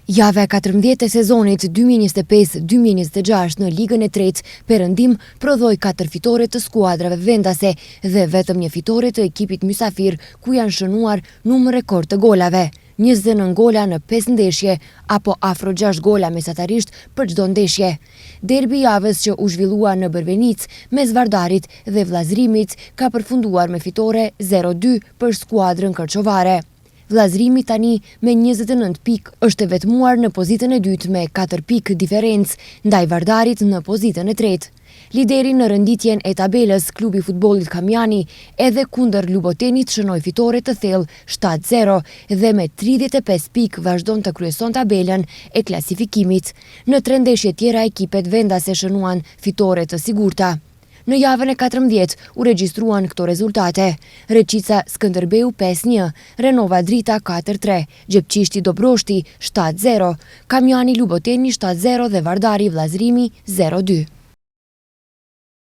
Java e 14 e sezonit 2025-2026 në Ligën e 3 Perëndim prodhoi 4 fitore të skuadrave vendase dhe vetëm një fitore të ekipit mysafir ku janë shënuar numër rekord të golave. 29 gola në 5 ndeshje, apo afro 6 gola mesatarisht për çdo ndeshje. Derbi i javës që u zhvillua në Bërvenic mes Vardarit dhe Vllazërimit ka përfunduar me fitore 0-2 për skuadrën kërçovare. Vllazërimi tani me 29 pikë është e vetmuar në pozitën e dytë me 4 pikë diferencë ndaj Vardarit në pozitën e tretë. Lideri në renditjen e tabelës, klubi futbollit Kamjani, edhe kundër Lubotenit shënoi fitore të thellë 7-0 dhe me 35 pikë vazhdon të kryeson tabelën e klasifikimit. Në 3 ndeshje tjera ekipet vendase shënuan fitore të sigurta. Në javën e 14 u regjistruan këto rezultate: Reqica Skënderbeu 5-1, Renova Drita 4-3, Gjepçishti Dobroshti 7-0, Kamjani Luboteni 7-0 dhe Vardari Vllazërimi 0-2.